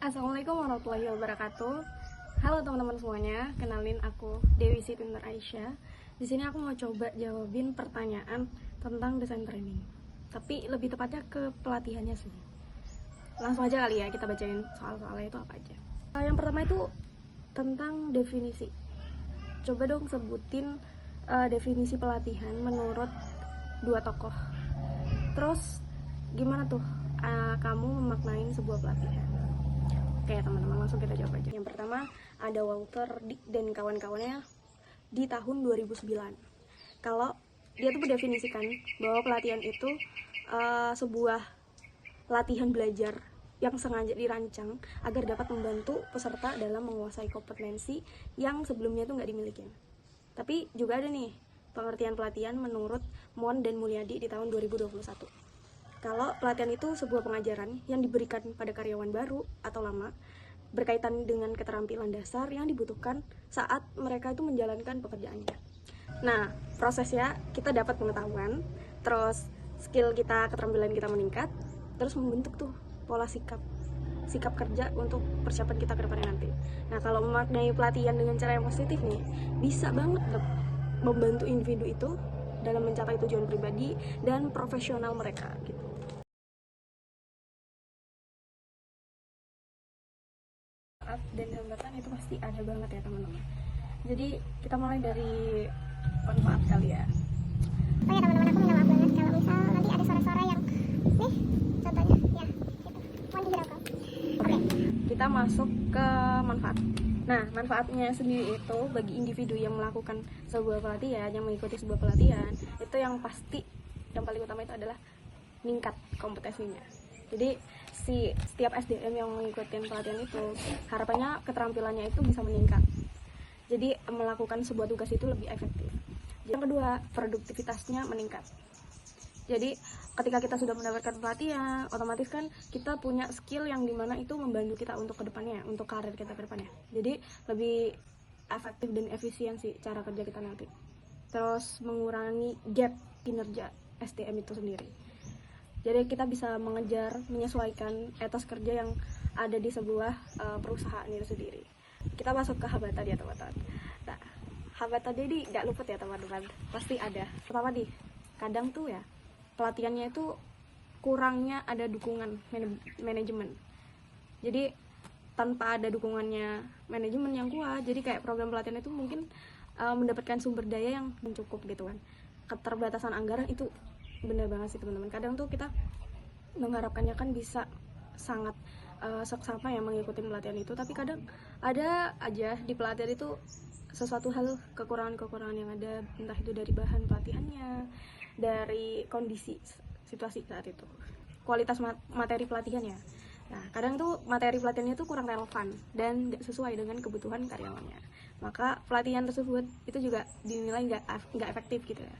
Assalamualaikum warahmatullahi wabarakatuh. Halo teman-teman semuanya, kenalin aku Dewi Siti Nur Aisyah. Di sini aku mau coba jawabin pertanyaan tentang desain training. Tapi lebih tepatnya ke pelatihannya sih. Langsung aja kali ya kita bacain soal-soalnya itu apa aja. Yang pertama itu tentang definisi. Coba dong sebutin definisi pelatihan menurut dua tokoh. Terus gimana tuh kamu memaknain sebuah pelatihan? Oke teman-teman, langsung kita jawab aja. Yang pertama ada Walter Dick dan kawan-kawannya di tahun 2009. Kalau dia tuh mendefinisikan bahwa pelatihan itu sebuah latihan belajar yang sengaja dirancang agar dapat membantu peserta dalam menguasai kompetensi yang sebelumnya tuh nggak dimiliki. Tapi juga ada nih pengertian pelatihan menurut Mon dan Mulyadi di tahun 2021. Kalau pelatihan itu sebuah pengajaran yang diberikan pada karyawan baru atau lama berkaitan dengan keterampilan dasar yang dibutuhkan saat mereka itu menjalankan pekerjaannya. Nah, prosesnya kita dapat pengetahuan, terus skill kita, keterampilan kita meningkat, terus membentuk tuh pola sikap kerja untuk persiapan kita ke depannya nanti. Nah, kalau memaknai pelatihan dengan cara yang positif nih, bisa banget membantu individu itu dalam mencapai tujuan pribadi dan profesional mereka gitu. Dan hambatan itu pasti ada banget ya teman-teman. Jadi kita mulai dari manfaat kali ya. Oh ya teman-teman, aku minta maaf banget kalau misal nanti ada suara-suara yang nih contohnya ya gitu. Mohon dihiraukan. Oke. Kita masuk ke manfaat. Nah, manfaatnya sendiri itu bagi individu yang melakukan sebuah pelatihan, yang mengikuti sebuah pelatihan, itu yang pasti yang paling utama itu adalah meningkat kompetensinya. Jadi setiap SDM yang mengikuti pelatihan itu harapannya keterampilannya itu bisa meningkat. Jadi melakukan sebuah tugas itu lebih efektif. Yang kedua, produktivitasnya meningkat. Jadi ketika kita sudah mendapatkan pelatihan, otomatis kan kita punya skill yang dimana itu membantu kita untuk kedepannya, untuk karir kita kedepannya. Jadi lebih efektif dan efisiensi cara kerja kita nanti. Terus mengurangi gap kinerja SDM itu sendiri. Jadi kita bisa mengejar, menyesuaikan etos kerja yang ada di sebuah perusahaan itu sendiri. Kita masuk ke hambatan ya teman-teman. Nah, hambatan ini nggak luput ya teman-teman, pasti ada. Pertama nih, kadang tuh ya pelatihannya itu kurangnya ada dukungan manajemen. Jadi tanpa ada dukungannya manajemen yang kuat, jadi kayak program pelatihan itu mungkin mendapatkan sumber daya yang mencukup gitu kan. Keterbatasan anggaran itu benar banget sih teman-teman. Kadang tuh kita mengharapkannya kan bisa sangat seksama ya mengikuti pelatihan itu, tapi kadang ada aja di pelatihan itu sesuatu hal kekurangan yang ada, entah itu dari bahan pelatihannya, dari kondisi situasi saat itu, kualitas materi pelatihannya. Nah, kadang tuh materi pelatihannya tuh kurang relevan dan nggak sesuai dengan kebutuhan karyawannya. Maka pelatihan tersebut itu juga dinilai nggak efektif gitu ya.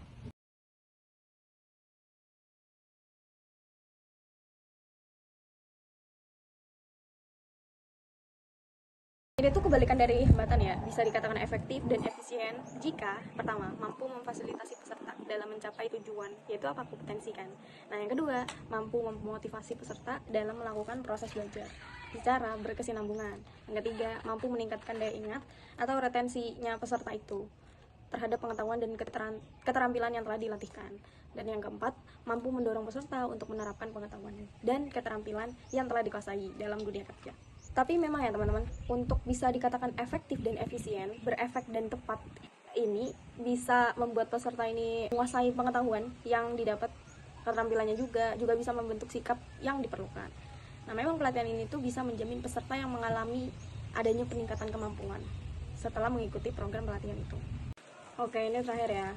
Ini tuh kebalikan dari hambatan ya, bisa dikatakan efektif dan efisien jika pertama mampu memfasilitasi peserta dalam mencapai tujuan, yaitu apa, kompetensi kan. Nah yang kedua, mampu memotivasi peserta dalam melakukan proses belajar secara berkesinambungan. Yang ketiga, mampu meningkatkan daya ingat atau retensinya peserta itu terhadap pengetahuan dan keterampilan yang telah dilatihkan. Dan yang keempat, mampu mendorong peserta untuk menerapkan pengetahuan dan keterampilan yang telah dikuasai dalam dunia kerja. Tapi memang ya teman-teman, untuk bisa dikatakan efektif dan efisien, berefek dan tepat, ini bisa membuat peserta ini menguasai pengetahuan yang didapat, keterampilannya juga bisa membentuk sikap yang diperlukan. Nah memang pelatihan ini tuh bisa menjamin peserta yang mengalami adanya peningkatan kemampuan setelah mengikuti program pelatihan itu. Oke, ini terakhir ya.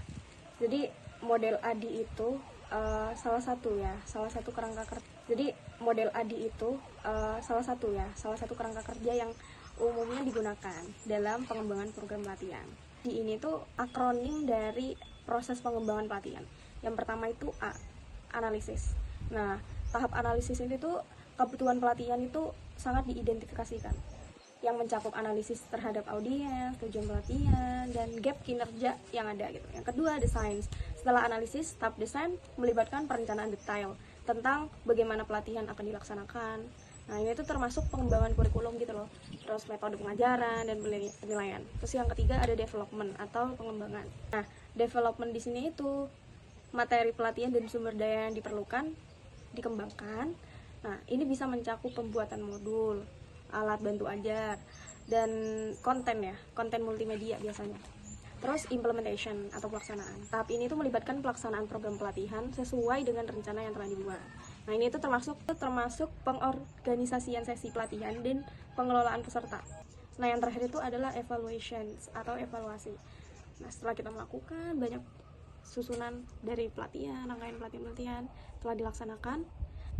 Jadi model ADI itu salah satu kerangka kerja. Jadi model ADI itu salah satu kerangka kerja yang umumnya digunakan dalam pengembangan program pelatihan. Di ini tuh akronim dari proses pengembangan pelatihan. Yang pertama itu A, analisis. Nah, tahap analisis ini tuh kebutuhan pelatihan itu sangat diidentifikasikan, yang mencakup analisis terhadap audiens, tujuan pelatihan, dan gap kinerja yang ada gitu. Yang kedua, desain. Setelah analisis, tahap desain melibatkan perencanaan detail tentang bagaimana pelatihan akan dilaksanakan, Nah, ini tuh termasuk pengembangan kurikulum gitu loh. Terus metode pengajaran dan penilaian. Terus yang ketiga ada development atau pengembangan. Nah, development di sini itu materi pelatihan dan sumber daya yang diperlukan dikembangkan. Nah, ini bisa mencakup pembuatan modul, alat bantu ajar, dan konten ya, konten multimedia biasanya. Terus implementation atau pelaksanaan. Tahap ini tuh melibatkan pelaksanaan program pelatihan sesuai dengan rencana yang telah dibuat. Nah, ini tuh termasuk pengorganisasian sesi pelatihan dan pengelolaan peserta. Nah, yang terakhir itu adalah evaluations atau evaluasi. Nah, setelah kita melakukan banyak susunan dari pelatihan, rangkaian pelatihan telah dilaksanakan,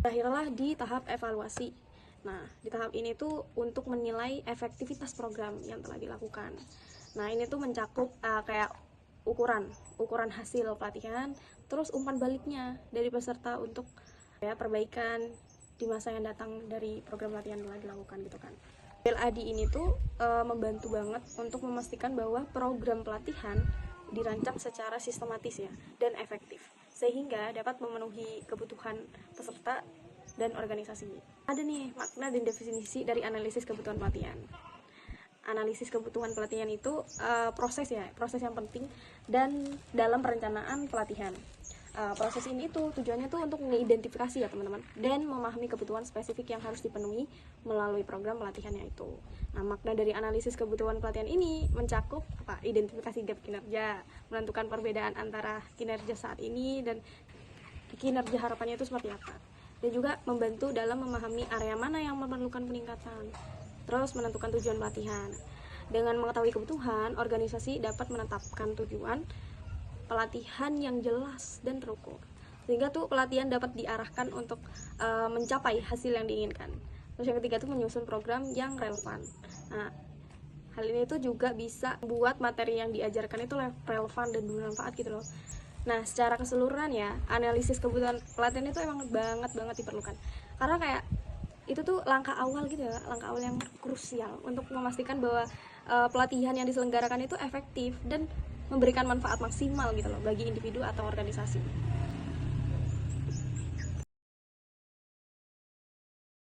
berakhirlah di tahap evaluasi. Nah, di tahap ini tuh untuk menilai efektivitas program yang telah dilakukan. Nah, ini tuh mencakup kayak ukuran hasil pelatihan, terus umpan baliknya dari peserta untuk ya perbaikan di masa yang datang dari program pelatihan yang telah dilakukan gitu kan. LAD ini tuh membantu banget untuk memastikan bahwa program pelatihan dirancang secara sistematis ya dan efektif sehingga dapat memenuhi kebutuhan peserta dan organisasi. Ada nih makna dan definisi dari analisis kebutuhan pelatihan. Analisis kebutuhan pelatihan itu proses yang penting dan dalam perencanaan pelatihan. Proses ini tuh tujuannya tuh untuk mengidentifikasi ya teman-teman dan memahami kebutuhan spesifik yang harus dipenuhi melalui program pelatihannya itu. Nah, makna dari analisis kebutuhan pelatihan ini mencakup identifikasi gap kinerja, menentukan perbedaan antara kinerja saat ini dan kinerja harapannya itu seperti apa, dan juga membantu dalam memahami area mana yang memerlukan peningkatan. Terus menentukan tujuan pelatihan. Dengan mengetahui kebutuhan, organisasi dapat menetapkan tujuan pelatihan yang jelas dan terukur, sehingga tuh pelatihan dapat diarahkan untuk mencapai hasil yang diinginkan. Terus yang ketiga tuh menyusun program yang relevan. Nah, hal ini tuh juga bisa buat materi yang diajarkan itu relevan dan bermanfaat gitu loh. Nah, secara keseluruhan ya, analisis kebutuhan pelatihan itu emang banget diperlukan, karena kayak itu tuh langkah awal gitu ya, langkah awal yang krusial untuk memastikan bahwa pelatihan yang diselenggarakan itu efektif dan memberikan manfaat maksimal gitu loh bagi individu atau organisasi.